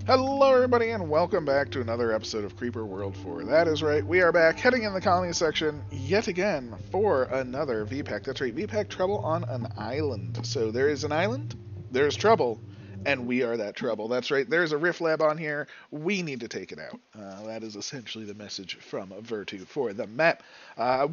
Hello everybody and welcome back to another episode of Creeper World 4. That is right, we are back heading in the colony section yet again for another VPAC. That's right, VPAC trouble on an island. So there is an island, there's trouble, and we are that trouble. That's right, there's a rift lab on here, we need to take it out. That is essentially the message from Virtu for the map.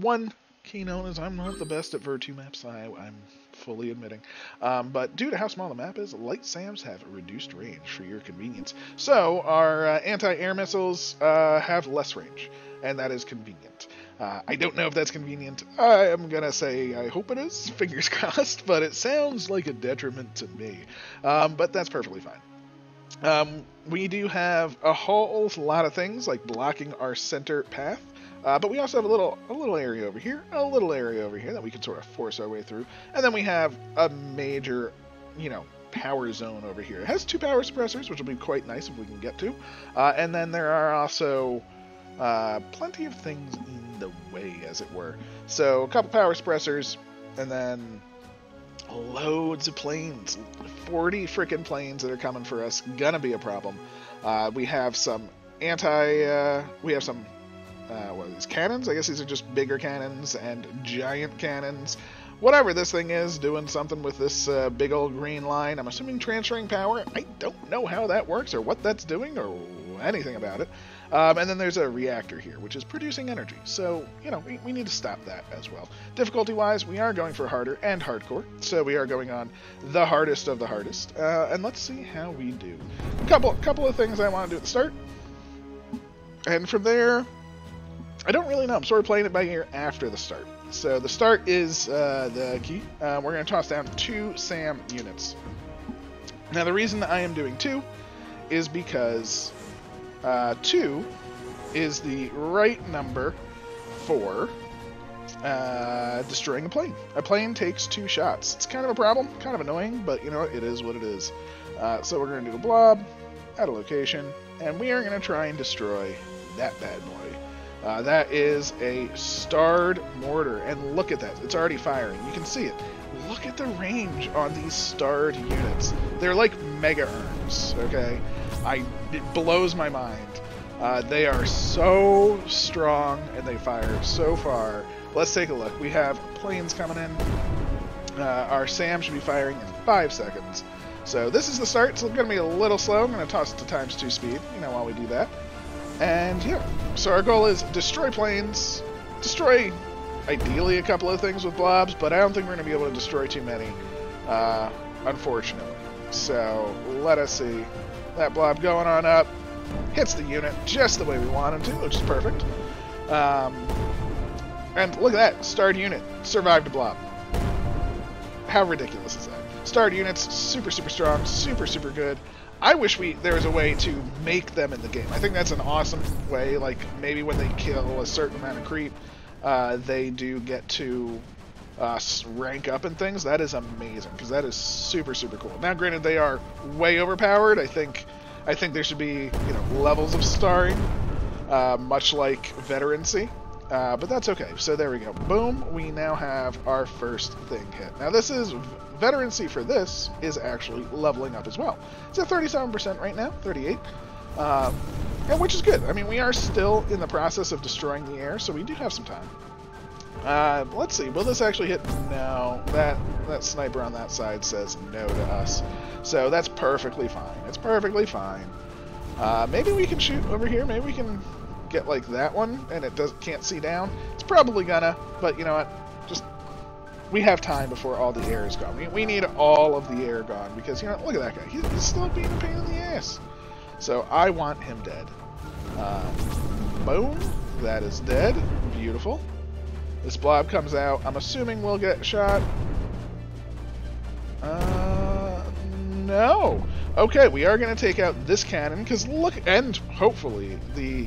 One key known as I'm not the best at Virtu maps, I'm fully admitting. But due to how small the map is, light SAMs have reduced range for your convenience. So our anti-air missiles have less range, and that is convenient. I don't know if that's convenient. I am going to say I hope it is, fingers crossed, but it sounds like a detriment to me. But that's perfectly fine. We do have a whole lot of things like blocking our center path. But we also have a little area over here, a little area over here that we can sort of force our way through. And then we have a major, power zone over here. It has 2 power suppressors, which will be quite nice if we can get to. And then there are also plenty of things in the way, as it were. So a couple power suppressors, and then loads of planes. 40 frickin' planes that are coming for us. Gonna be a problem. We have some what are these, cannons? I guess these are just bigger cannons and giant cannons. Whatever this thing is, doing something with this big old green line. I'm assuming transferring power. I don't know how that works or what that's doing or anything about it. And then there's a reactor here, which is producing energy. So, we need to stop that as well. Difficulty-wise, we are going for harder and hardcore. So we are going on the hardest of the hardest. And let's see how we do. A couple of things I want to do at the start. And from there, I don't really know. I'm sort of playing it by ear after the start. So the start is the key. We're going to toss down 2 SAM units. Now the reason I am doing 2 is because 2 is the right number for destroying a plane. A plane takes 2 shots. It's kind of a problem, kind of annoying, but you know what? It is what it is. So we're going to do a blob at a location, and we are going to try and destroy that bad boy. That is a starred mortar, and look at that. It's already firing. You can see it. Look at the range on these starred units. They're like mega urns, okay? It blows my mind. They are so strong, and they fire so far. Let's take a look. We have planes coming in. Our SAM should be firing in 5 seconds. So this is the start, so it's going to be a little slow. I'm going to toss it to ×2 speed, while we do that. And yeah, so our goal is destroy planes, destroy ideally a couple of things with blobs, but I don't think we're going to be able to destroy too many, unfortunately. So let us see. That blob going on up, hits the unit just the way we want him to, which is perfect. And look at that, starred unit, survived a blob. How ridiculous is that? Starred units, super, super strong, super, super good. I wish there was a way to make them in the game. I think that's an awesome way, like maybe when they kill a certain amount of creep, they do get to rank up and things. That is amazing, because that is super, super cool. Now granted, they are way overpowered. I think there should be, levels of starring, much like veterancy. But that's okay. So there we go. Boom, we now have our first thing hit. Now this is veterancy for this is actually leveling up as well. It's at 37% right now, 38, and which is good. I mean, we are still in the process of destroying the air, so we do have some time. Let's see, will this actually hit? No, that sniper on that side says no to us, so that's perfectly fine. It's perfectly fine. Maybe we can shoot over here. Maybe we can get like that one, and it can't see down. It's probably gonna, but you know what? We have time before all the air is gone. We need all of the air gone because, look at that guy. He's still being a pain in the ass. So I want him dead. Boom. That is dead. Beautiful. This blob comes out. I'm assuming we'll get shot. No. Okay, we are going to take out this cannon because look, and hopefully the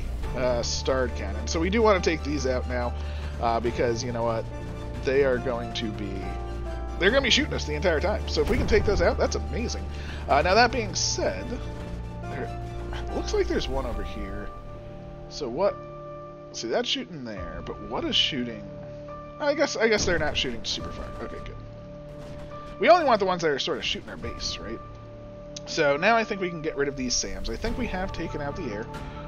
starred cannon. So we do want to take these out now because, you know what? They're going to be shooting us the entire time. So if we can take those out, that's amazing. Now that being said, it looks like there's one over here. So what? See, that's shooting there, but what is shooting? I guess they're not shooting super far. Okay, good. We only want the ones that are sort of shooting our base, right? So now I think we can get rid of these SAMs. I think we have taken out the air,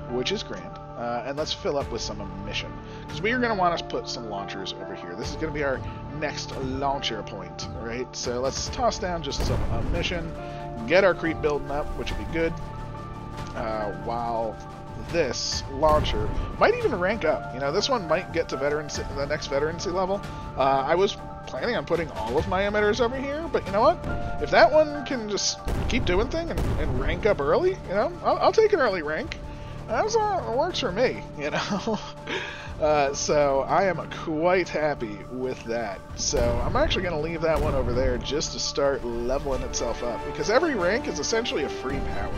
which is grand. And let's fill up with some emission. Because we are going to want to put some launchers over here. This is going to be our next launcher point, right? So let's toss down just some emission, get our creep building up, which would be good. While this launcher might even rank up. You know, this one might get to the next veterancy level. I was planning on putting all of my emitters over here, but you know what? If that one can just keep doing thing and rank up early, you know, I'll take an early rank. That works for me, you know. So I am quite happy with that. So I'm actually going to leave that one over there just to start leveling itself up, because every rank is essentially a free power.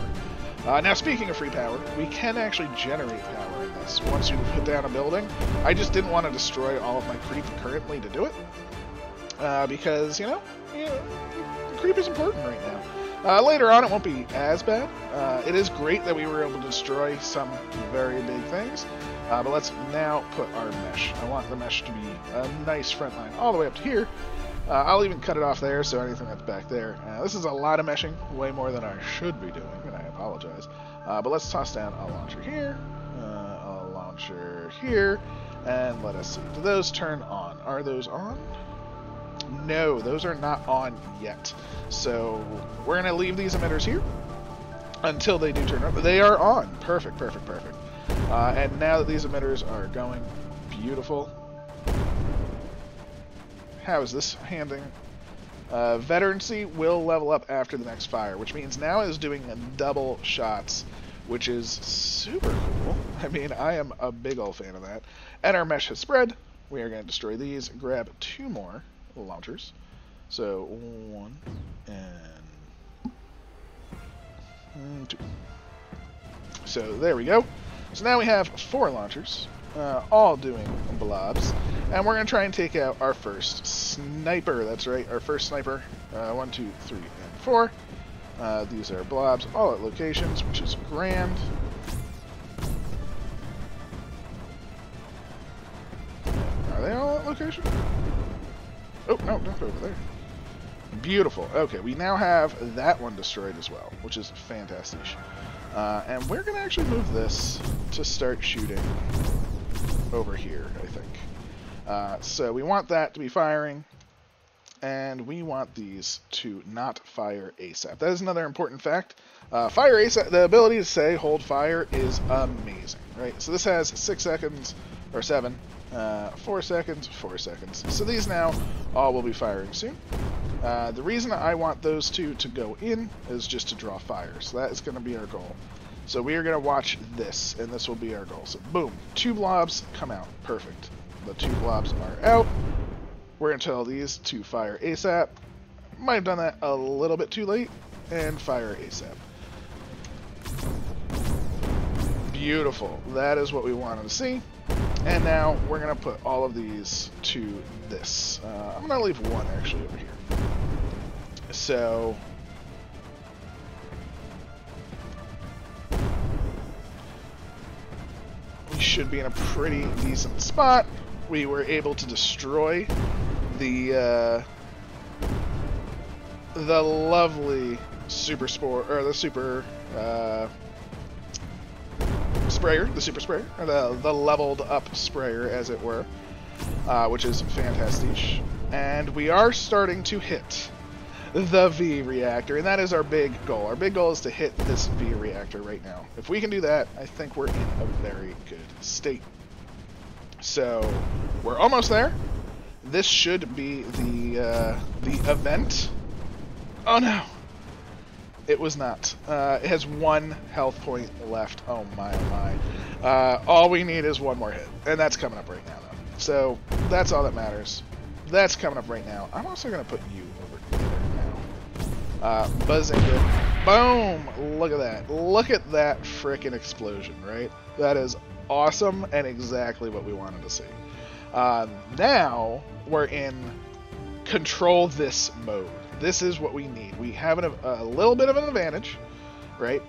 Now, speaking of free power, we can actually generate power in this once you put down a building. I just didn't want to destroy all of my creep currently to do it, because, you know, creep is important right now. Later on, it won't be as bad. It is great that we were able to destroy some very big things, but let's now put our mesh. I want the mesh to be a nice front line all the way up to here. I'll even cut it off there, so anything that's back there. This is a lot of meshing, way more than I should be doing, and I apologize. But let's toss down a launcher here, a launcher here, and let us see. Do those turn on? Are those on? No, those are not on yet. So we're going to leave these emitters here until they do turn on. They are on. Perfect, perfect, perfect. And now that these emitters are going, beautiful. How is this handing? Veterancy will level up after the next fire, which means now it is doing double shots, which is super cool. I mean, I am a big old fan of that. And our mesh has spread. We are going to destroy these, grab 2 more launchers. So 1 and 2. So there we go. So now we have 4 launchers, all doing blobs, and we're going to try and take out our first sniper. That's right, our first sniper. 1, 2, 3, and 4. These are blobs, all at locations, which is grand. Are they all at location? Oh, no, don't go over there. Beautiful. Okay, we now have that one destroyed as well, which is fantastic. And we're going to actually move this to start shooting over here, I think. So we want that to be firing, and we want these to not fire ASAP. That is another important fact. Fire ASAP, the ability to say hold fire is amazing, right? So this has 6 seconds, or 7. 4 seconds, 4 seconds. So these now all will be firing soon. The reason I want those 2 to go in is just to draw fire. So that is going to be our goal. So we are going to watch this, and this will be our goal. So boom, 2 blobs come out. Perfect. The 2 blobs are out. We're going to tell these to fire ASAP. Might have done that a little bit too late, and fire ASAP. Beautiful. That is what we wanted to see. And now we're going to put all of these to this. I'm going to leave 1 actually over here. So we should be in a pretty decent spot. We were able to destroy the lovely super spore, or the super sprayer, the super sprayer, or the leveled up sprayer, as it were, which is fantastic. And we are starting to hit the V reactor, and that is our big goal. Our big goal is to hit this V reactor right now. If we can do that, I think we're in a very good state. So we're almost there. This should be the event. Oh no! It was not. It has 1 health point left. Oh my, oh my. All we need is 1 more hit. And that's coming up right now, though. So, that's all that matters. That's coming up right now. I'm also going to put you over there now. Bazinga. Boom! Look at that. Look at that frickin' explosion, right? That is awesome and exactly what we wanted to see. Now, we're in control this mode. This is what we need. We have a little bit of an advantage, right?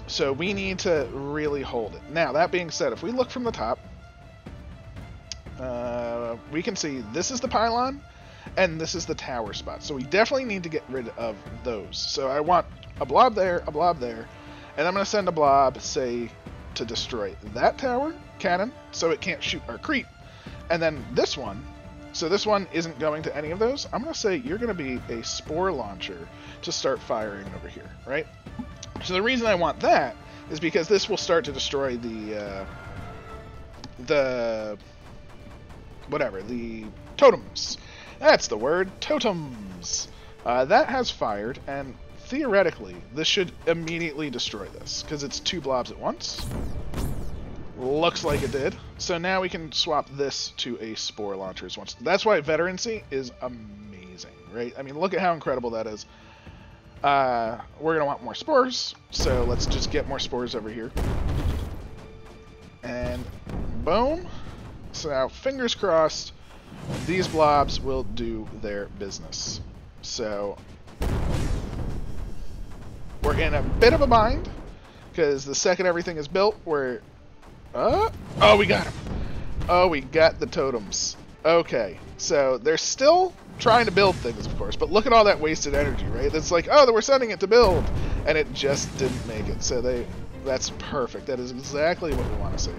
So we need to really hold it. Now, that being said, if we look from the top, we can see this is the pylon, and this is the tower spot. So we definitely need to get rid of those. So I want a blob there, and I'm going to send a blob, say, to destroy that tower cannon, so it can't shoot our creep. And then this one, so this one isn't going to any of those. I'm going to say you're going to be a spore launcher to start firing over here, right? So the reason I want that is because this will start to destroy the totems. That's the word, totems. That has fired, and theoretically, this should immediately destroy this, because it's 2 blobs at once. Looks like it did. So now we can swap this to a spore launcher as once. That's why veterancy is amazing, right? I mean, look at how incredible that is. We're going to want more spores, so let's just get more spores over here. And boom. So now, fingers crossed, these blobs will do their business. So we're in a bit of a bind, because the second everything is built, we're... oh, we got him. Oh, we got the totems. Okay, so they're still trying to build things, of course, but look at all that wasted energy, right? It's like, oh, we're sending it to build, and it just didn't make it. So that's perfect. That is exactly what we want to see.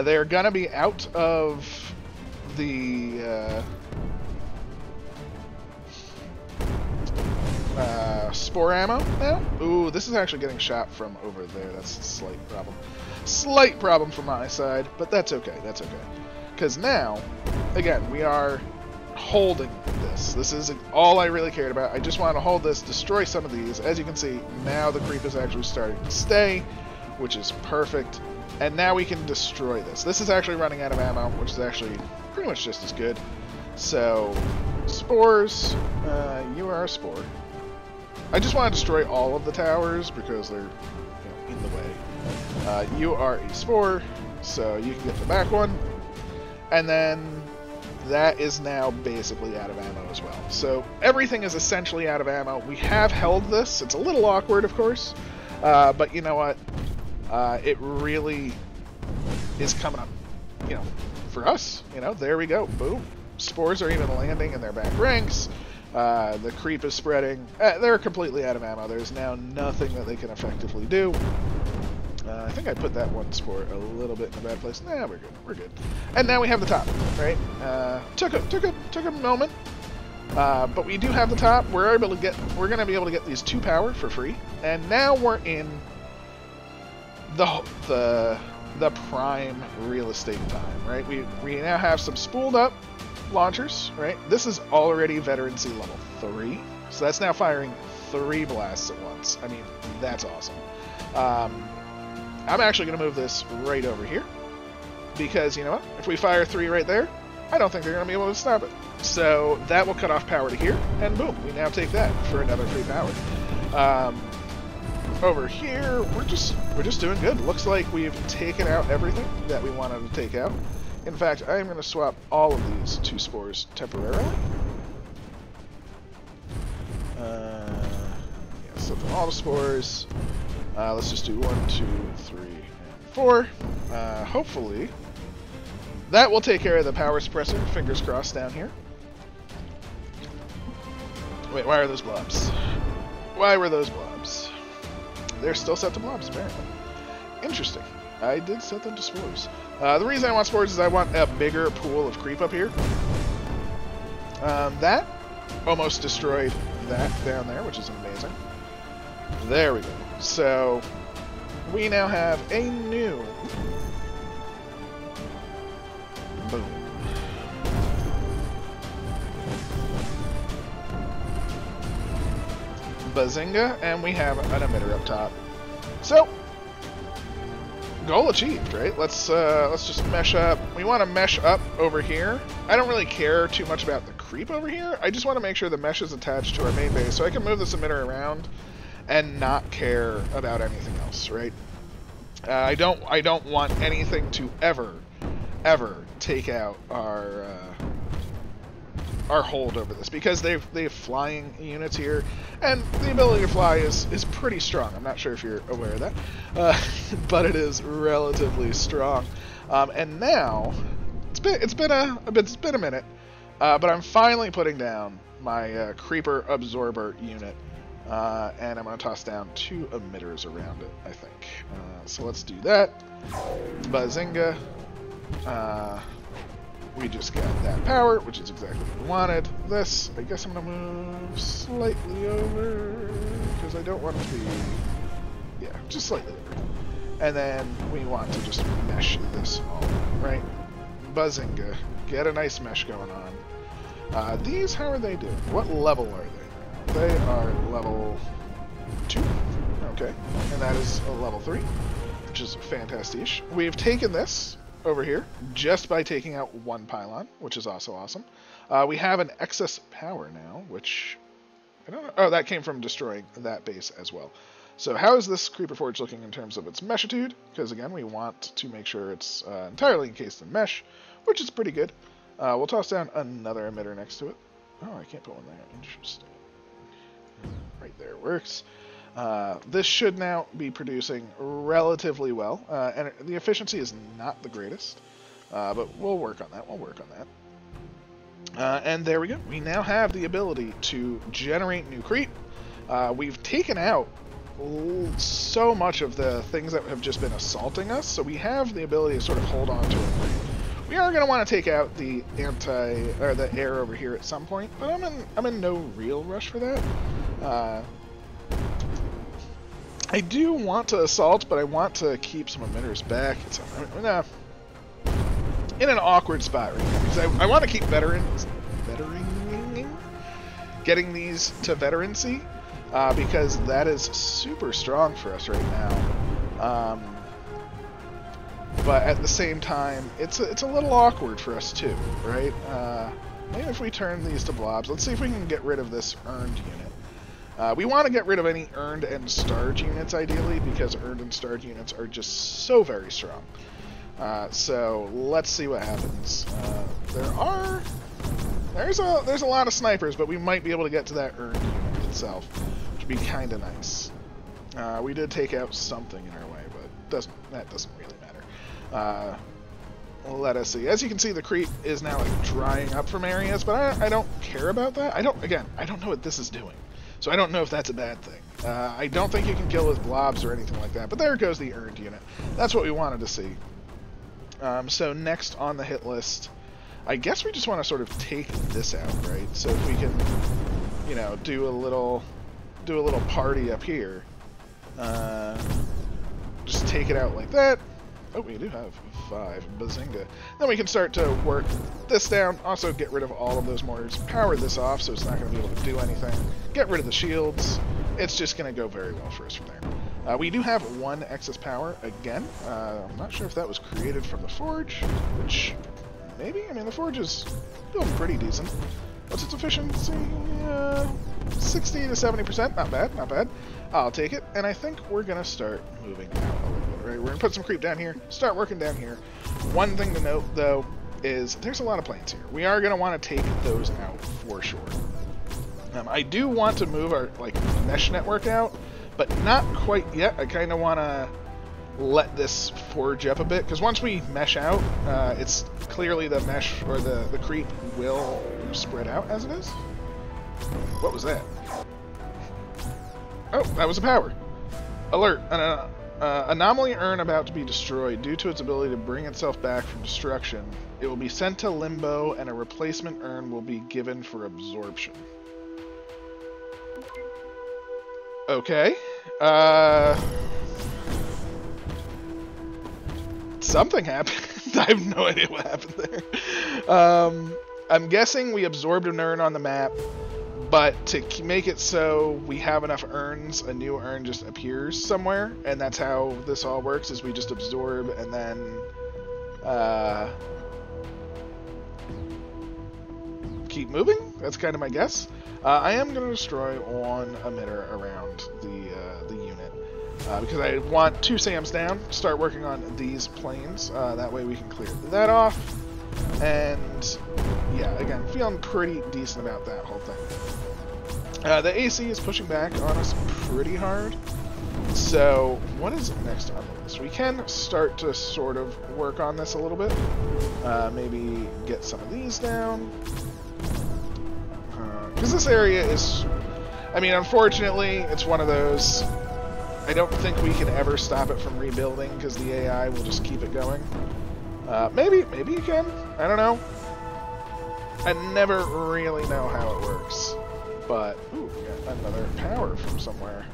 They're going to be out of the spore ammo now. Ooh, this is actually getting shot from over there. That's a slight problem. Slight problem from my side, but that's okay. That's okay. Because now, again, we are holding this. This is all I really cared about. I just want to hold this, destroy some of these. As you can see, now the creep is actually starting to stay, which is perfect. And now we can destroy this. This is actually running out of ammo, which is actually pretty much just as good. So, spores, you are a spore. I just want to destroy all of the towers because they're in the way. You are a spore, so you can get the back one. And then that is now basically out of ammo as well. So everything is essentially out of ammo. We have held this. It's a little awkward, of course. But you know what? It really is coming up, for us. There we go. Boom. Spores are even landing in their back ranks. The creep is spreading. They're completely out of ammo. There's now nothing that they can effectively do. I think I put that one spore a little bit in a bad place. Nah, we're good. We're good. And now we have the top, right? Took a moment, but we do have the top. We're going to be able to get these 2 power for free, and now we're in the prime real estate time, right? We now have some spooled up launchers, right? This is already veterancy level 3, so that's now firing 3 blasts at once. I mean, that's awesome. I'm actually going to move this right over here, because you know what? If we fire 3 right there, I don't think they're going to be able to stop it. So that will cut off power to here, and boom, we now take that for another free power. Over here, we're just doing good. Looks like we've taken out everything that we wanted to take out. In fact, I am going to swap all of these 2 spores temporarily. So all the spores. Let's just do 1, 2, 3, and 4. Hopefully, that will take care of the power suppressor. Fingers crossed down here. Wait, why are those blobs? Why were those blobs? They're still set to blobs, apparently. Interesting. I did set them to spores. The reason I want spores is I want a bigger pool of creep up here. That almost destroyed that down there, which is amazing. There we go. So, we now have a new... Boom. Bazinga, and we have an emitter up top. So, goal achieved, right? Let's just mesh up. We want to mesh up over here. I don't really care too much about the creep over here. I just want to make sure the mesh is attached to our main base, so I can move this emitter around and not care about anything else, right? I don't want anything to ever take out our hold over this, because they have flying units here, and the ability to fly is pretty strong. I'm not sure if you're aware of that, but it is relatively strong. And now it's been a minute. But I'm finally putting down my creeper absorber unit, and I'm going to toss down 2 emitters around it, I think. So let's do that. Bazinga. We just got that power, which is exactly what we wanted. This, I guess I'm going to move slightly over, because I don't want it to be... Yeah, just slightly over. And then we want to just mesh this all, right? Bazinga. Get a nice mesh going on. These, how are they doing? What level are they now? They are level 2. Okay. And that is a level 3, which is fantastic. We've taken this over here just by taking out 1 pylon, which is also awesome. We have an excess power now, which I don't know. Oh, that came from destroying that base as well. So how is this Creeper Forge looking in terms of its meshitude? Because again, we want to make sure it's entirely encased in mesh, which is pretty good. We'll toss down another emitter next to it. Oh, I can't put one there. Interesting. Right there works. This should now be producing relatively well, and the efficiency is not the greatest, but we'll work on that. We'll work on that. And there we go. We now have the ability to generate new creep. We've taken out so much of the things that have just been assaulting us, so we have the ability to sort of hold on to it. We are going to want to take out the the air over here at some point, but I'm in no real rush for that. I do want to assault, but I want to keep some emitters back. In an awkward spot right now, because I want to keep getting these to veterancy, because that is super strong for us right now. But at the same time, it's a little awkward for us too, right? Maybe if we turn these to blobs, let's see if we can get rid of this earned unit. We want to get rid of any earned and starred units, ideally, because earned and starred units are just so very strong. So let's see what happens. There's a lot of snipers, but we might be able to get to that earned unit itself, which would be kind of nice. We did take out something in our way, but that doesn't really matter. Let us see. As you can see, the creep is now like drying up from areas, but I don't care about that. I don't know what this is doing. So I don't know if that's a bad thing. I don't think you can kill with blobs or anything like that, but there goes the earned unit. That's what we wanted to see. So next on the hit list, I guess we just want to sort of take this out, right? So if we can, you know, do a little party up here, just take it out like that. Oh, we do have 5. Bazinga. Then we can start to work this down. Also get rid of all of those mortars. Power this off so it's not going to be able to do anything. Get rid of the shields. It's just going to go very well for us from there. We do have 1 excess power again. I'm not sure if that was created from the Forge, which maybe? I mean, the Forge is building pretty decent. What's its efficiency? 60 to 70%. Not bad, not bad. I'll take it. And I think we're going to start moving out a little bit, right? We're going to put some creep down here, start working down here. One thing to note, though, is there's a lot of planes here. We are going to want to take those out for sure. I do want to move our mesh network out, but not quite yet. I kind of want to let this forge up a bit, because once we mesh out, it's clearly the mesh or the creep will spread out as it is. What was that? Oh, that was a power. Alert. An anomaly urn about to be destroyed. Due to its ability to bring itself back from destruction, it will be sent to limbo and a replacement urn will be given for absorption. Okay. Something happened. I have no idea what happened there. I'm guessing we absorbed an urn on the map, but to make it so we have enough urns, a new urn just appears somewhere, and that's how this all works, is we just absorb and then keep moving? That's kind of my guess. I am going to destroy 1 emitter around the unit, because I want 2 SAMs down, start working on these planes, that way we can clear that off, and yeah, again, feeling pretty decent about that whole thing. The AC is pushing back on us pretty hard, so what is next on the list? We can start to sort of work on this a little bit, maybe get some of these down. Because this area is... I mean, unfortunately, it's one of those... I don't think we can ever stop it from rebuilding, because the AI will just keep it going. Maybe you can. I don't know. I never really know how it works. But, ooh, we got another power from somewhere.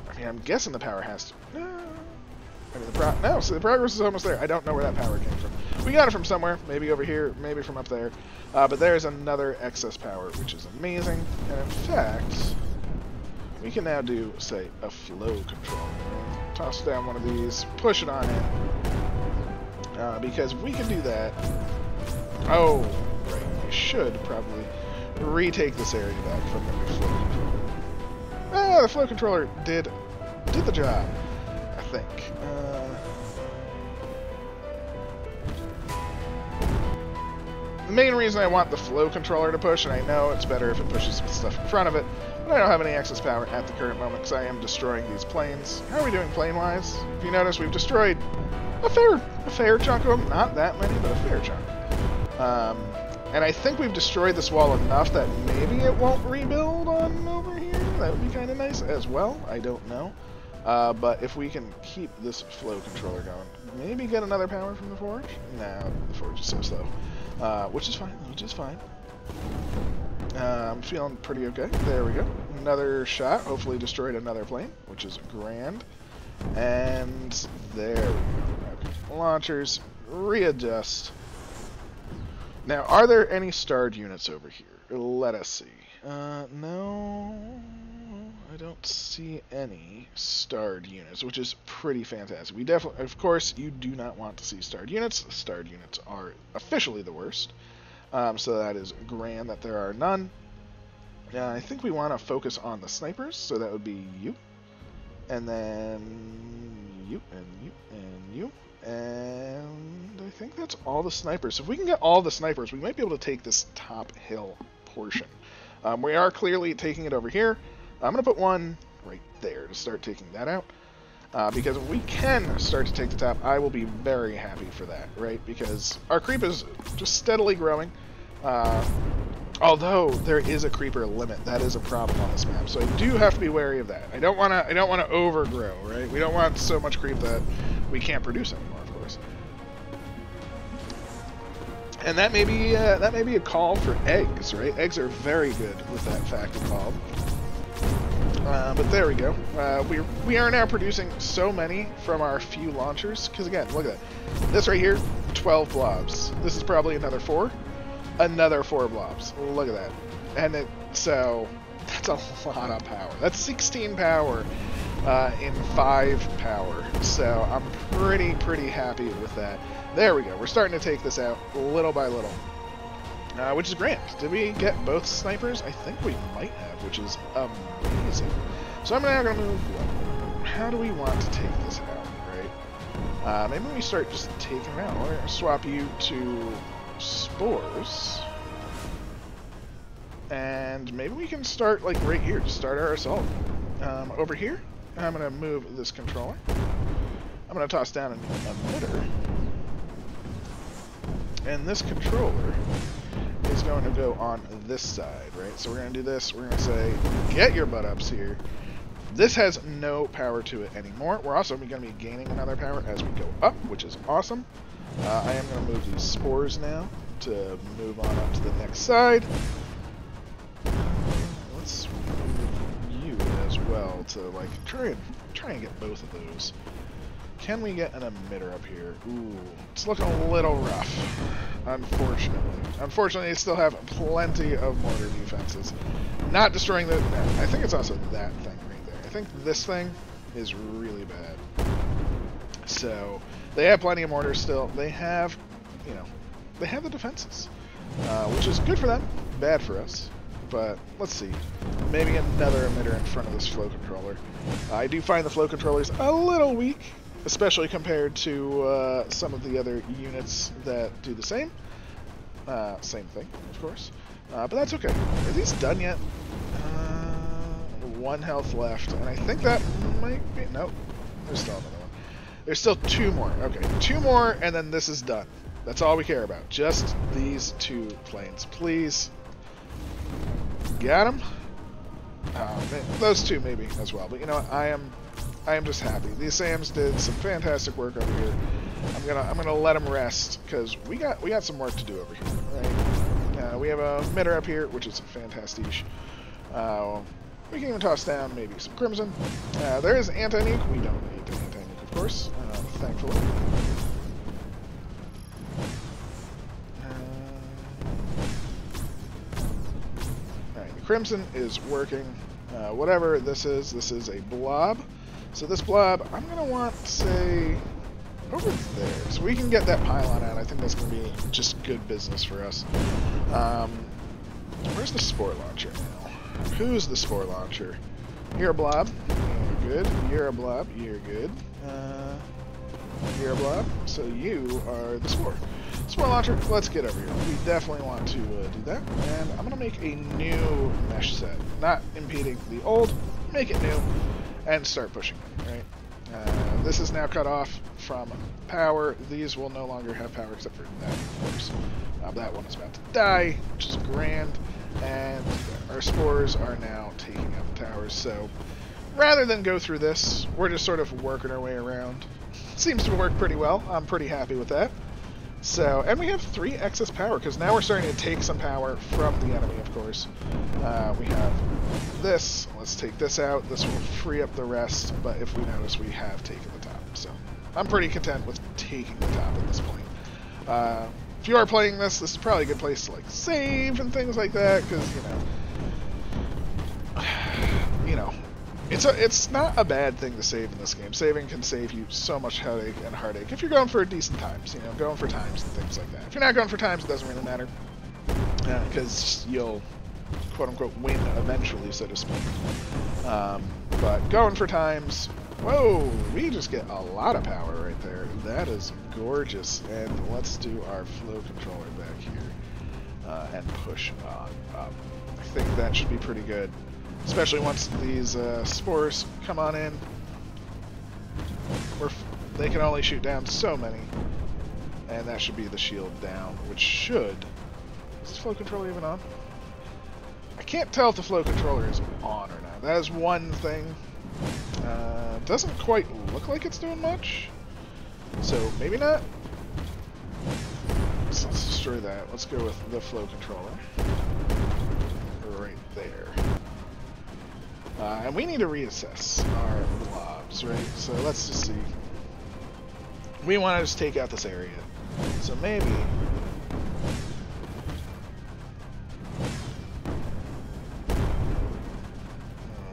I mean, I'm guessing the power has to... I mean, no, so the progress is almost there. I don't know where that power came from. We got it from somewhere. Maybe over here, maybe from up there. But there's another excess power, which is amazing. And in fact, we can now do, say, a flow control. Toss down one of these, push it on in. Because we can do that... Oh, right. We should probably retake this area back from the flow controller. The flow controller did the job, I think. The main reason I want the flow controller to push, and I know it's better if it pushes with stuff in front of it, but I don't have any excess power at the current moment because I am destroying these planes. How are we doing plane-wise? If you notice, we've destroyed a fair chunk of them. Not that many, but a fair chunk. And I think we've destroyed this wall enough that maybe it won't rebuild on over here. That would be kind of nice as well. I don't know. But if we can keep this flow controller going, maybe get another power from the forge? No, the forge is so slow. Which is fine, I'm feeling pretty okay. There we go. Another shot. Hopefully destroyed another plane, which is grand. And there we go. Okay. Launchers. Readjust. Now, are there any starred units over here? Let us see. No, I don't see any starred units, which is pretty fantastic. We definitely, of course, you do not want to see starred units. Starred units are officially the worst. So that is grand that there are none. I think we want to focus on the snipers, so that would be you. And then you, and you, and you. And I think that's all the snipers. So if we can get all the snipers, we might be able to take this top hill portion. We are clearly taking it over here. I'm going to put one right there to start taking that out. Because if we can start to take the top, I will be very happy for that, right? Because our creep is just steadily growing. Although there is a creeper limit, that is a problem on this map. So I do have to be wary of that. I don't want to overgrow, right? We don't want so much creep that we can't produce anymore, of course. And that may be a call for eggs, right? Eggs are very good with that fact involved. But there we go. We are now producing so many from our few launchers. Because again, look at that. This right here, 12 blobs. This is probably another 4. Another 4 blobs. Look at that. And so that's a lot of power. That's 16 power in 5 power. So I'm pretty happy with that. There we go. We're starting to take this out little by little. Which is great. Did we get both snipers? I think we might have, which is amazing. So I'm now going to move... How do we want to take this out, right? Maybe we start just taking them out. We're going to swap you to spores. And maybe we can start, like, right here. Just start our assault. Over here, I'm going to move this controller. I'm going to toss down an emitter. And this controller is going to go on this side, right? So we're going to do this. We're going to say, get your butt ups here. This has no power to it anymore. We're also going to be gaining another power as we go up, which is awesome. I am going to move these spores now to move on up to the next side. Let's move you as well to like try and get both of those. Can we get an emitter up here? Ooh, it's looking a little rough, unfortunately. Unfortunately, they still have plenty of mortar defenses. Not destroying the... No, I think it's also that thing right there. I think this thing is really bad. So, they have plenty of mortars still. They have, you know, they have the defenses, which is good for them, bad for us. But let's see. Maybe another emitter in front of this flow controller. I do find the flow controllers a little weak, especially compared to some of the other units that do the same. Same thing, of course. But that's okay. Are these done yet? 1 health left, and I think that might be... Nope. There's still another one. There's still 2 more. Okay, 2 more, and then this is done. That's all we care about. Just these 2 planes. Please. Got him. Those two maybe as well, but you know what? I am just happy. These Sams did some fantastic work over here. I'm gonna let them rest because we got some work to do over here. Right? We have a mitter up here, which is fantastic. We can even toss down maybe some Crimson. There is anti-nuke. We don't need the anti-nuke, of course, thankfully. Alright, the Crimson is working. Whatever this is a blob. So this blob, I'm going to want, say, over there. So we can get that pylon out. I think that's going to be just good business for us. Where's the spore launcher now? Who's the spore launcher? You're a blob. You're good. You're a blob. You're good. You're a blob. So you are the spore. Spore launcher, let's get over here. We definitely want to do that. And I'm going to make a new mesh set. Not impeding the old. Make it new. And start pushing it, right? This is now cut off from power. These will no longer have power except for that, of course. That one is about to die, which is grand. And our spores are now taking out the towers. So rather than go through this, we're just sort of working our way around. Seems to work pretty well. I'm pretty happy with that. So, and we have 3 excess power, because now we're starting to take some power from the enemy, of course. We have this. Let's take this out. This will free up the rest, but if we notice, we have taken the top. So, I'm pretty content with taking the top at this point. If you are playing this, this is probably a good place to, like, save and things like that, because, you know, it's not a bad thing to save in this game. Saving can save you so much headache and heartache if you're going for decent times, you know, going for times and things like that. If you're not going for times, it doesn't really matter, because you'll, quote-unquote, win eventually, so to speak. But going for times, whoa, we just get a lot of power right there. That is gorgeous. And let's do our flow controller back here and push on up. I think that should be pretty good. Especially once these spores come on in. They can only shoot down so many. And that should be the shield down, which should... Is the flow controller even on? I can't tell if the flow controller is on or not. That is one thing. Doesn't quite look like it's doing much. So, maybe not. So let's destroy that. Let's go with the flow controller. Right there. And we need to reassess our blobs, right? So let's just see. We want to just take out this area. So maybe...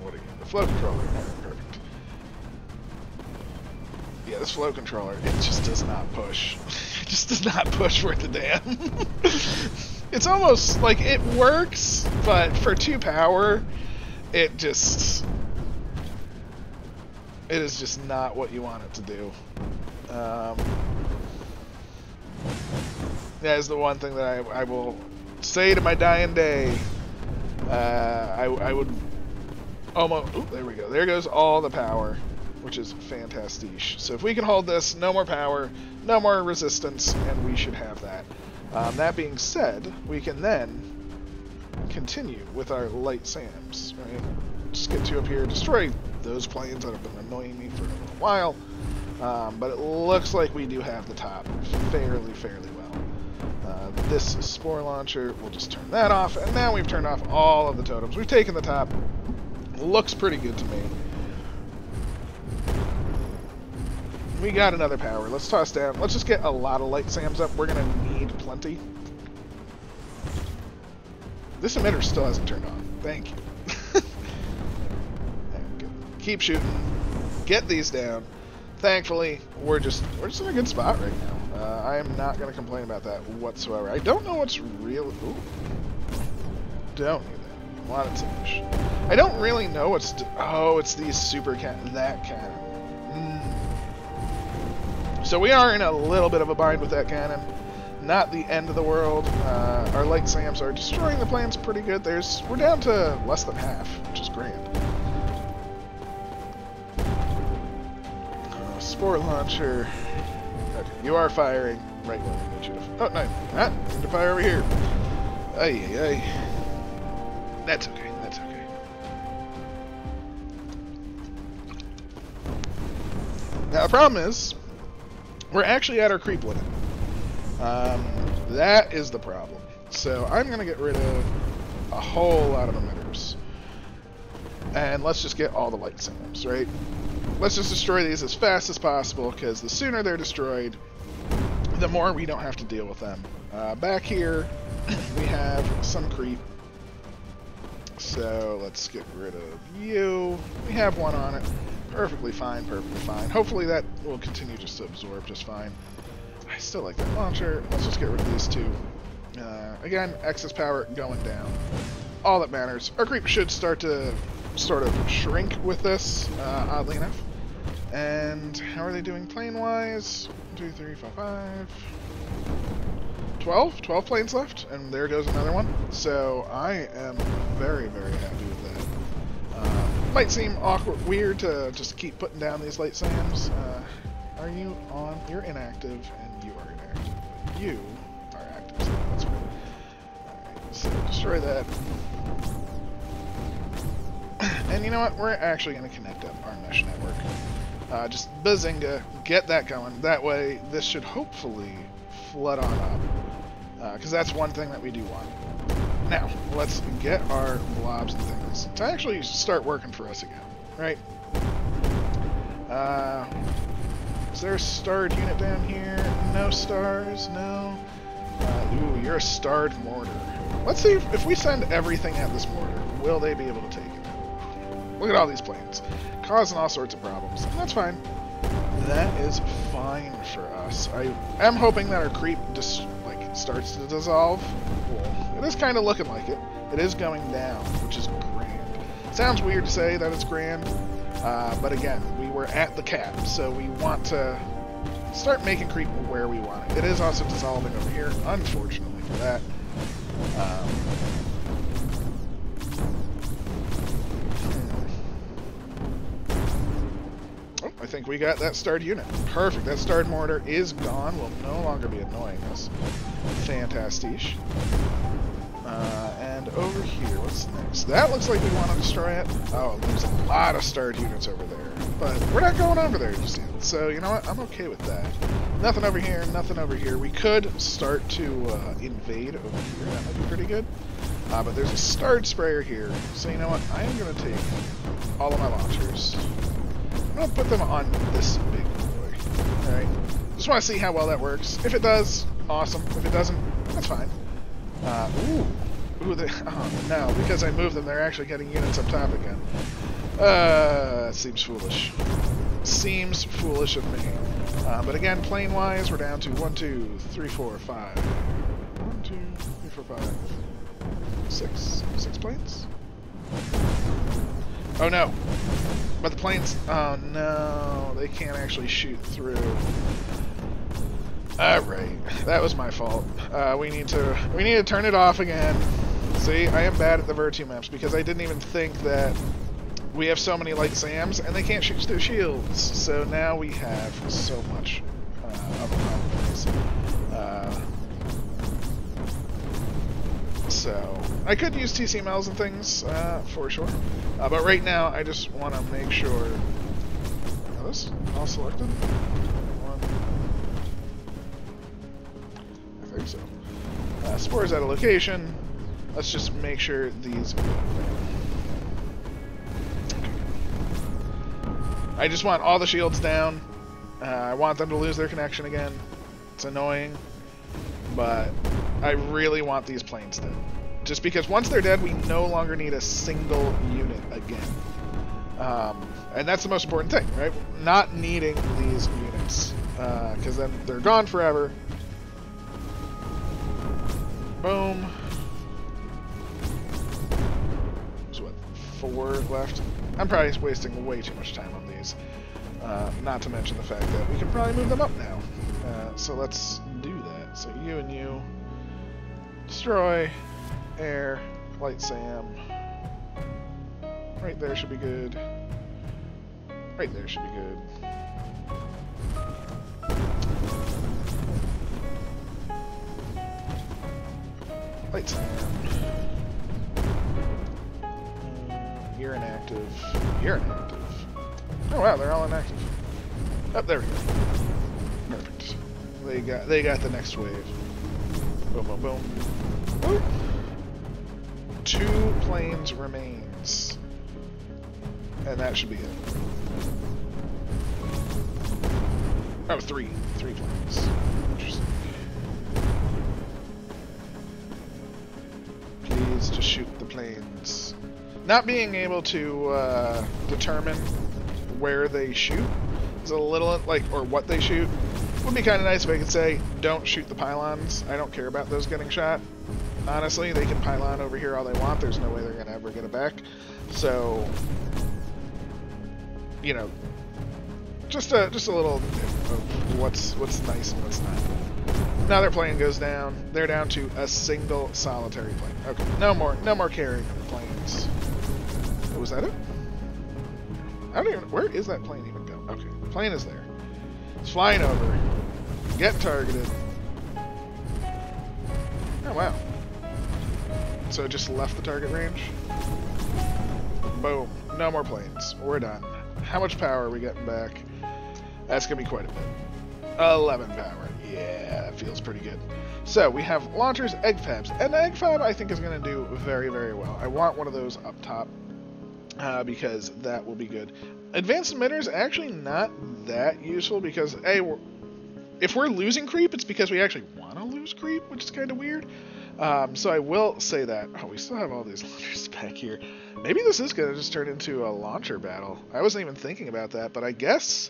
what again? The flow controller. Perfect. Yeah, this flow controller, it just does not push. It just does not push worth a damn. It's almost like it works, but for 2 power... It is just not what you want it to do. That is the one thing that I will say to my dying day. I would almost... Oop, there we go. There goes all the power, which is fantastic. So if we can hold this, no more power, no more resistance, and we should have that. That being said, we can then continue with our light SAMs, right? Just get 2 up here, destroy those planes that have been annoying me for a while, but it looks like we do have the top fairly well. This spore launcher, we'll just turn that off, and now we've turned off all of the totems. We've taken the top. Looks pretty good to me. We got another power. Let's toss down. Let's just get a lot of light SAMs up. We're going to need plenty. This emitter still hasn't turned on. Thank you. Keep shooting. Get these down. Thankfully, we're just in a good spot right now. I am not going to complain about that whatsoever. I don't know what's real. Ooh. Don't need that. Want it to finish. I don't really know what's. Oh, it's these super that cannon. So we are in a little bit of a bind with that cannon. Not the end of the world. Our light SAMs are destroying the planes pretty good. We're down to less than half, which is grand. Spore launcher. Okay, you are firing right when I need you to. Oh no, not need to fire over here. Ay ay ay. That's okay, that's okay. Now the problem is, we're actually at our creep limit. That is the problem. So I'm going to get rid of a whole lot of emitters. And let's just get all the light signals, right? Let's just destroy these as fast as possible, because the sooner they're destroyed, the more we don't have to deal with them. Back here, we have some creep. So let's get rid of you. We have one on it. Perfectly fine, perfectly fine. Hopefully that will continue just to absorb just fine. I still like that launcher. Let's just get rid of these two. Again, excess power going down. All that matters. Our creep should start to sort of shrink with this, oddly enough. And how are they doing plane-wise? 1, 2, 3, 4, 5... 12? 12 planes left, and there goes another one. So I am very, very happy with that. Might seem awkward, weird to just keep putting down these light SAMs. Are you on? You're inactive, and you are inactive. But you are active, so that's good. Alright, so destroy that. And you know what? We're actually going to connect up our mesh network. Just bazinga, get that going. That way, this should hopefully flood on up. Because that's one thing that we do want. Now, let's get our blobs and things to actually start working for us again, right? Is there a starred unit down here? No stars, no. Ooh, you're a starred mortar. Let's see if we send everything at this mortar, will they be able to take it? Look at all these planes, causing all sorts of problems. And that's fine. That is fine for us. I am hoping that our creep just starts to dissolve. Well, it is kind of looking like it. It is going down, which is grand. Sounds weird to say that it's grand, but again, we were at the cap, so we want to start making creep where we want it. It is also dissolving over here, unfortunately for that. I think we got that starred unit. Perfect. That starred mortar is gone. Will no longer be annoying us. Fantastic. And over here, what's next? That looks like we want to destroy it. Oh, there's a lot of starred units over there. But we're not going over there just yet. So, you know what? I'm okay with that. Nothing over here, nothing over here. We could start to invade over here. That might be pretty good. But there's a starred sprayer here. So, you know what? I am going to take all of my launchers. I'm going to put them on this big boy. Alright? Just want to see how well that works. If it does, awesome. If it doesn't, that's fine. Ooh, oh no, because I moved them, they're actually getting units up top again. Seems foolish. Seems foolish of me. But again, plane-wise, we're down to 1, 2, 3, 4, 5. 1, 2, 3, 4, 5. 6. 6 planes? Oh no. But the planes, oh no, they can't actually shoot through. Alright, that was my fault. We need to turn it off again. See, I am bad at the Virtue maps because I didn't even think that we have so many light SAMs and they can't shoot through shields. So now we have so much of a problem with this. So I could use TCMLs and things for sure, but right now I just want to make sure. Are those all selected? I think so. Spores at a location. Let's just make sure these go down. I just want all the shields down. I want them to lose their connection again. It's annoying, but I really want these planes dead. Just because once they're dead, we no longer need a single unit again. And that's the most important thing, right? Not needing these units. Because then they're gone forever. Boom. There's what, 4 left? I'm probably wasting way too much time on these. Not to mention the fact that we can probably move them up now. So let's do that. So you and you. Destroy. Air. Light SAM. Right there should be good. Right there should be good. Light SAM. you're inactive. Oh wow, they're all inactive. Oh, there we go. Perfect. They got the next wave. Boom, boom, boom. Boop. 2 planes remains. And that should be it. Oh, 3. 3 planes. Interesting. Please just shoot the planes. Not being able to determine where they shoot is a little, like, or what they shoot. Would be kind of nice if I could say, don't shoot the pylons. I don't care about those getting shot. Honestly, they can pylon over here all they want. There's no way they're going to ever get it back. So, you know, just a little of what's nice and what's not. Now their plane goes down. They're down to a single solitary plane. Okay, no more carrying of the planes. Oh, was that it? I don't even. Where is that plane even go? Okay, the plane is there. It's flying over. Getting targeted. Oh wow. So it just left the target range. Boom. No more planes. We're done. How much power are we getting back? That's going to be quite a bit. 11 power. Yeah, that feels pretty good. So we have launchers, egg fabs. And the egg fab I think is going to do very, very well. I want one of those up top because that will be good. Advanced emitters actually not that useful because, A, if we're losing creep, it's because we actually want to lose creep, which is kind of weird. So I will say that. Oh, we still have all these launchers back here. Maybe this is going to just turn into a launcher battle. I wasn't even thinking about that, but I guess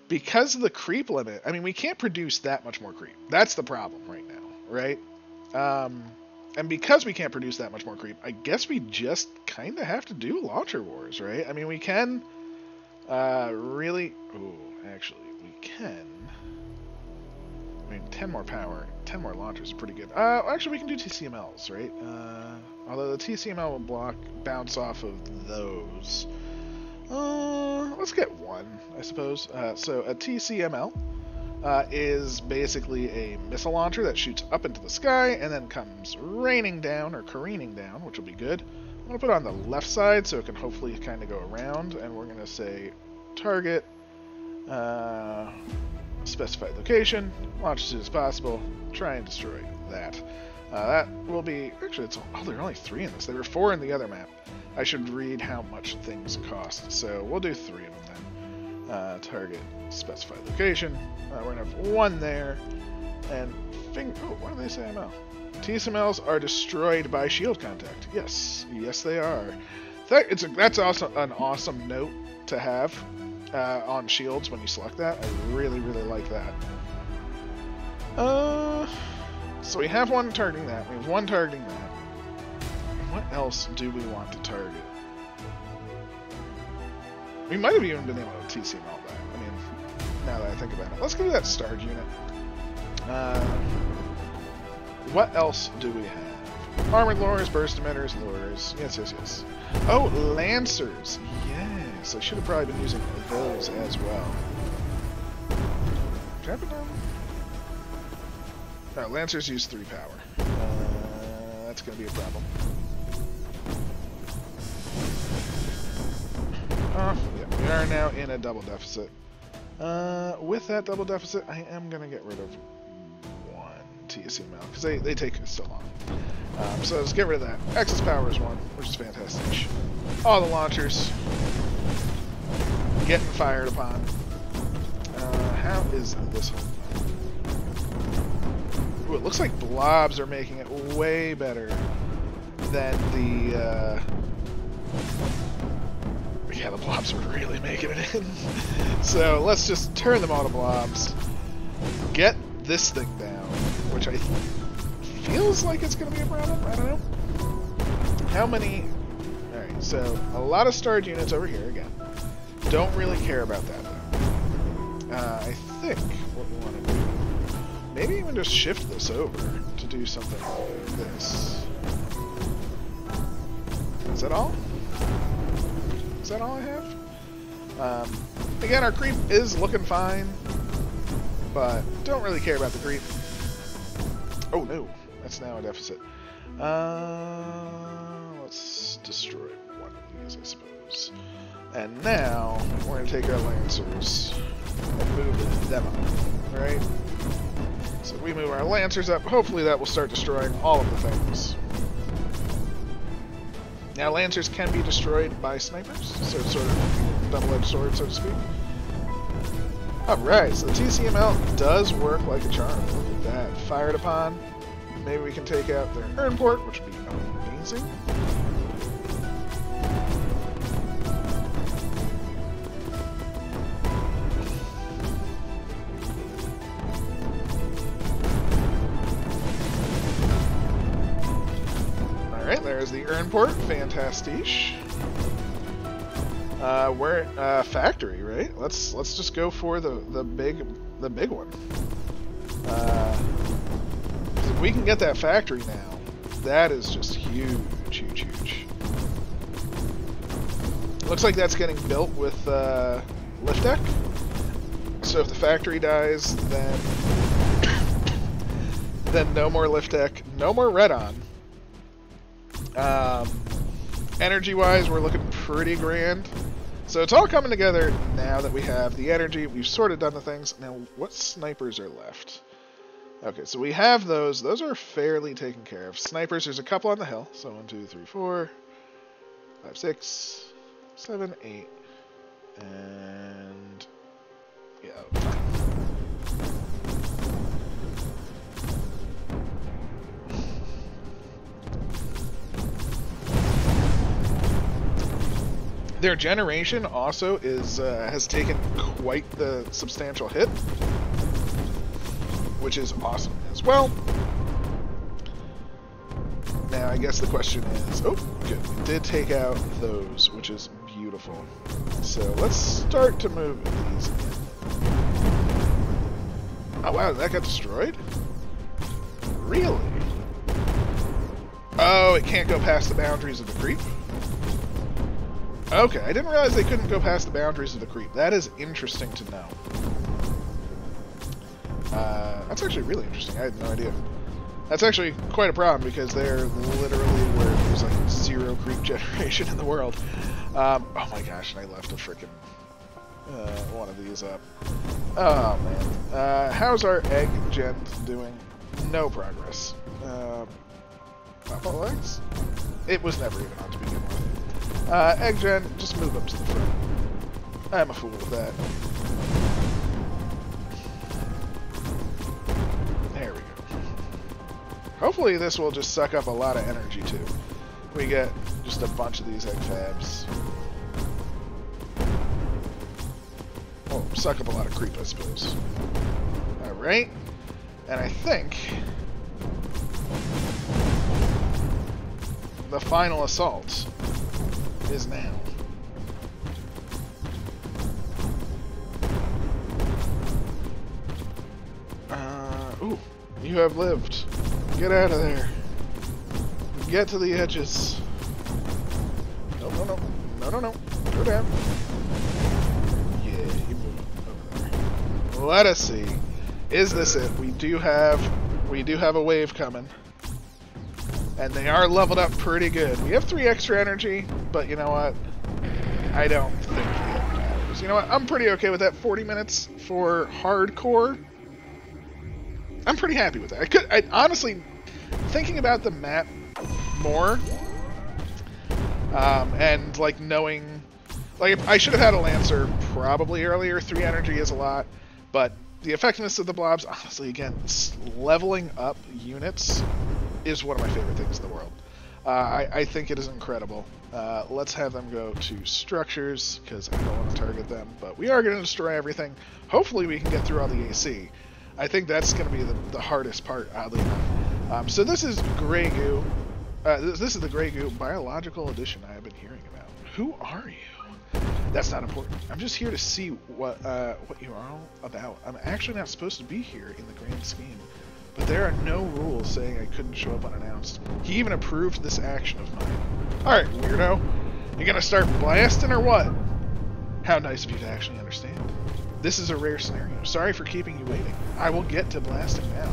because of the creep limit, I mean, we can't produce that much more creep. That's the problem right now, right? And because we can't produce that much more creep, I guess we just kind of have to do launcher wars, right? I mean, we can really... Oh, actually, we can... I mean, 10 more power, 10 more launchers is pretty good. Actually, we can do TCMLs, right? Although the TCML will bounce off of those. Let's get one, I suppose. So a TCML is basically a missile launcher that shoots up into the sky and then comes raining down or careening down, which will be good. I'm going to put it on the left side so it can hopefully kind of go around, and we're going to say target, specified location, launch as soon as possible, try and destroy that. That will be, actually, there are only 3 in this. There were 4 in the other map. I should read how much things cost, so we'll do 3 of them then. Target, specified location, we're going to have 1 there, and what do they say I'm out? TSMLs are destroyed by shield contact. Yes, they are. That's also an awesome note to have. On shields when you select that. I really, really like that. So we have 1 targeting that. We have 1 targeting that. What else do we want to target? We might have even been able to TCM all that. I mean, now that I think about it. Let's go to that starred unit. What else do we have? Armored lures, burst emitters, lures. Yes. Oh, lancers. Yes, I should have probably been using those as well. Drop it down. No, lancers use 3 power. That's going to be a problem. Yeah, we are now in a double deficit. With that double deficit, I am going to get rid of 1 TSML, because they take so long. So let's get rid of that. Excess power is 1, which is fantastic. All the launchers getting fired upon. How is this whole... Ooh, it looks like blobs are making it way better than the... Yeah, the blobs are really making it in. So let's just turn them all to blobs. Get this thing down, which I feels like it's going to be a problem. I don't know. How many... Alright, so a lot of starred units over here again. Don't really care about that though. I think what we want to do... Maybe even just shift this over to do something like this. Is that all? Is that all I have? Again, our creep is looking fine, but don't really care about the creep. Oh no, that's now a deficit. Let's destroy one of these, I suppose. those. And now we're going to take our Lancers and move them up, right? So we move our Lancers up. Hopefully that will start destroying all of the things. Now Lancers can be destroyed by snipers, so it's sort of a double-edged sword, so to speak. Alright, so the TCML does work like a charm. Look at that. Fired upon. Maybe we can take out their urn port, which would be amazing. Alright, there's the urn port. Fantastiche. We're factory, right? Let's just go for the big one. If we can get that factory now, that is just huge, huge, huge. Looks like that's getting built with lift deck. So if the factory dies, then no more lift deck, no more red on. Energy-wise, we're looking pretty grand. So it's all coming together now that we have the energy. We've sort of done the things. Now, what snipers are left? Okay, so we have those. Those are fairly taken care of. Snipers, there's a couple on the hill. So 1, 2, 3, 4, 5, 6, 7, 8, and yeah. Their generation also is has taken quite the substantial hit, which is awesome as well. Now, I guess the question is, oh, good, we did take out those, which is beautiful. So let's start to move these in. Oh wow, that got destroyed? Really? Oh, it can't go past the boundaries of the creep? Okay, I didn't realize they couldn't go past the boundaries of the creep. That is interesting to know. That's actually really interesting. I had no idea. That's actually quite a problem because they're literally where there's like 0 creep generation in the world. Oh my gosh, and I left a freaking one of these up. Oh man. How's our egg gen doing? No progress. Papa legs? It was never even on to begin with. Egg gen, just move up to the front. I'm a fool with that. There we go. Hopefully this will just suck up a lot of energy too. We get just a bunch of these egg fabs. Oh, suck up a lot of creep, I suppose. Alright. And I think the final assault is now. Ooh, you have lived. Get out of there. Get to the edges. No, no, no. No, no, no. Go down. Yeah, you move over there. Let us see. Is this it? We do have a wave coming. And they are leveled up pretty good. We have 3 extra energy, but you know what? I don't think it matters. You know what? I'm pretty okay with that. 40 minutes for hardcore. I'm pretty happy with that. I honestly, thinking about the map more, and like knowing, like I should have had a Lancer probably earlier. 3 energy is a lot, but the effectiveness of the blobs, honestly, again, leveling up units is one of my favorite things in the world. I think it is incredible. Let's have them go to structures, because I don't want to target them, but we are going to destroy everything. Hopefully we can get through all the AC. I think that's going to be the hardest part, oddly enough. So this is Grey Goo. This is the Grey Goo biological edition I have been hearing about. Who are you? That's not important. I'm just here to see what you're all about. I'm actually not supposed to be here in the grand scheme. But there are no rules saying I couldn't show up unannounced. He even approved this action of mine. Alright, weirdo. You gonna start blasting or what? How nice of you to actually understand. This is a rare scenario. Sorry for keeping you waiting. I will get to blasting now.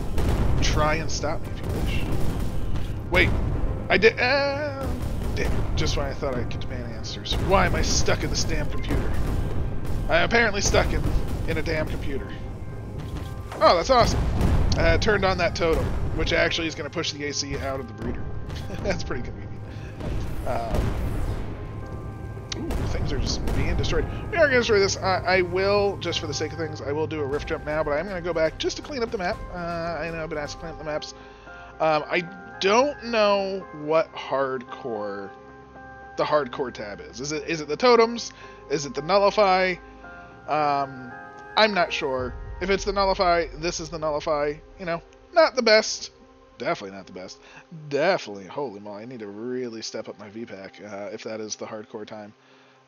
Try and stop me if you wish. Wait. I did... Damn, just when I thought I'd get to man answers. Why am I stuck in this damn computer? I'm apparently stuck in a damn computer. Oh, that's awesome. I turned on that totem, which actually is going to push the AC out of the breeder. That's pretty convenient. Ooh, things are just being destroyed. We are going to destroy this. I will, just for the sake of things, I will do a rift jump now, but I'm going to go back just to clean up the map. I know I've been asked to clean up the maps. I don't know what the hardcore tab is. Is it the totems? Is it the nullify? I'm not sure. If it's the nullify, this is the nullify. You know, not the best. Definitely not the best. Definitely, holy moly, I need to really step up my VPAC if that is the hardcore time.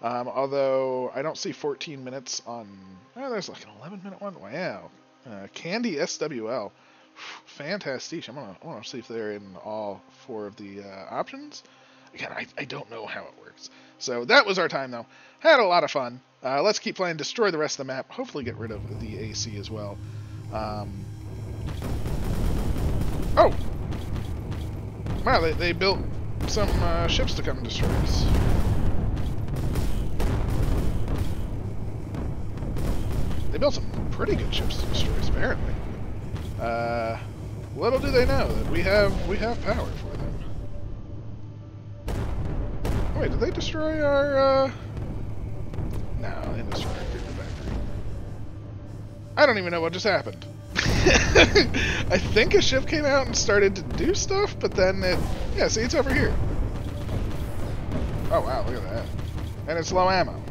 Although I don't see 14 minutes on. Oh, there's like an 11-minute one. Wow. Candy SWL. Fantastic. I want to see if they're in all 4 of the options. Again, I don't know how it works. So that was our time, though. Had a lot of fun. Let's keep playing, destroy the rest of the map. Hopefully get rid of the AC as well. Oh! Wow, they built some ships to come and destroy us. They built some pretty good ships to destroy us, apparently. Little do they know that we have power for them. Oh, wait, did they destroy our, No, they didn't destroy our creeper factory. I don't even know what just happened. I think a ship came out and started to do stuff, but then yeah, see, it's over here. Oh, wow, look at that. And it's low ammo.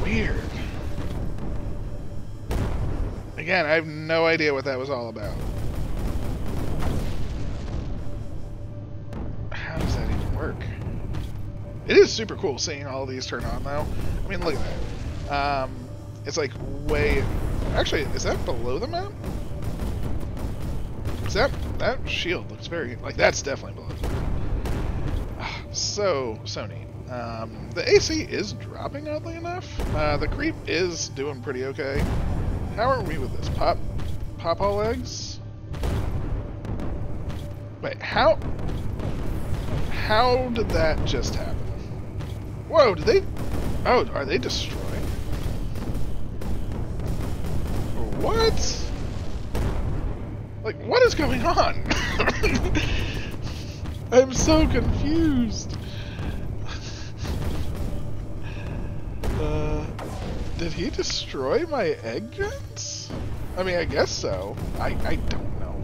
Weird. Again, I have no idea what that was all about. How does that even work? It is super cool seeing all of these turn on, though. I mean, look at that. It's like way... Actually, is that below the map? Is that shield looks very... Like, that's definitely below the map. So neat. The AC is dropping, oddly enough. The creep is doing pretty okay. How are we with this? Pop all eggs? Wait, how did that just happen? Whoa, did they... Oh, are they destroying? What? Like, what is going on? I'm so confused. Did he destroy my egg gens? I mean, I guess so. I don't know.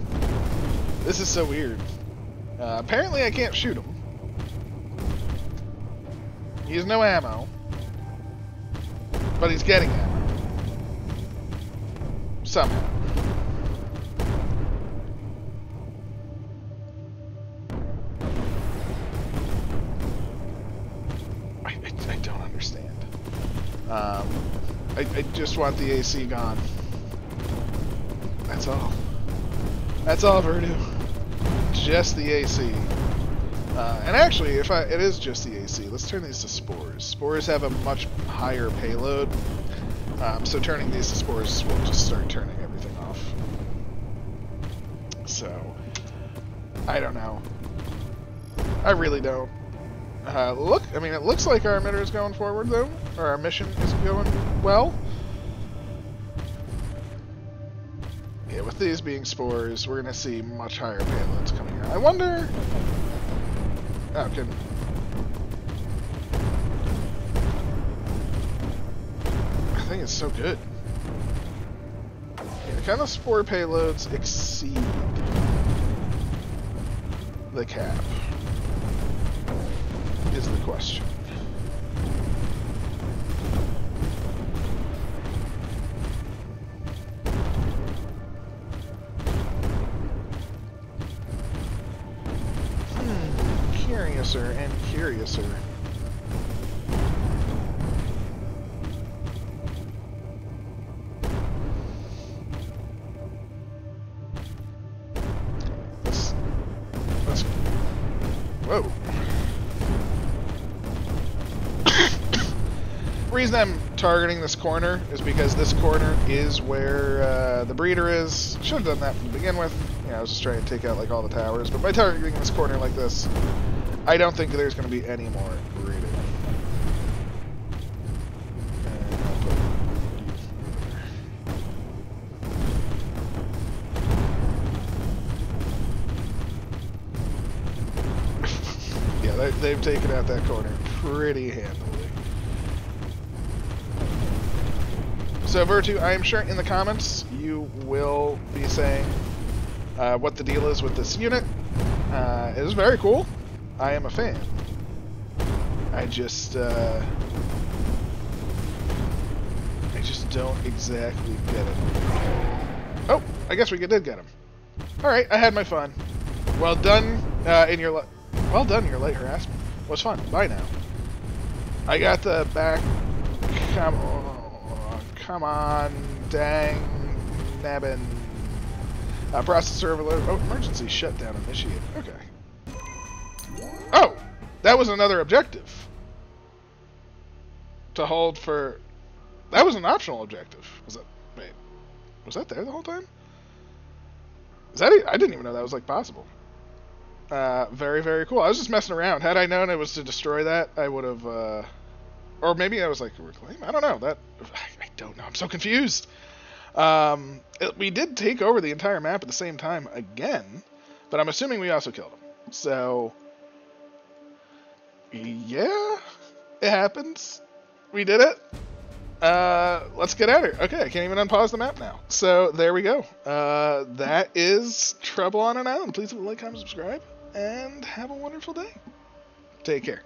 This is so weird. Apparently I can't shoot him. He has no ammo. But he's getting ammo. Somehow. I don't understand. I just want the AC gone. That's all. That's all, Verdu. Just the AC. And actually, it is just the AC, let's turn these to spores. Spores have a much higher payload. So turning these to spores will just start turning everything off. So, I don't know. I really don't. Look, I mean, it looks like our emitter is going forward, though. Or our mission is going well. Yeah, with these being spores, we're going to see much higher payloads coming out. I wonder... Oh, good. I think it's so good. Yeah, can the spore payloads exceed the cap? Is the question. Curiouser and curiouser. Let's whoa. Reason I'm targeting this corner is because this corner is where the breeder is. Should have done that from the begin with. You know, I was just trying to take out like all the towers, but by targeting this corner like this, I don't think there's going to be any more breeding. Yeah, they've taken out that corner pretty handily. So Virtue, I am sure in the comments you will be saying what the deal is with this unit. It is very cool. I am a fan. I just don't exactly get it. Oh, I guess we did get him. All right, I had my fun. Well done in your light harassment. Was fun. Bye now. I got the back. Come on, dang, nabbin. Processor overload. Oh, emergency shutdown initiated. Okay. Oh, that was another objective. To hold for. That was an optional objective. Was that? Wait, was that there the whole time? Is that? I didn't even know that was like possible. Very, very cool. I was just messing around. Had I known it was to destroy that, I would have. Or maybe I was like reclaim. I don't know. I don't know. I'm so confused. We did take over the entire map at the same time again, but I'm assuming we also killed him. So yeah, it happens. We did it. Let's get at it. Okay, I can't even unpause the map now. So there we go. That is Trouble on an Island. Please like, comment, subscribe, and have a wonderful day. Take care.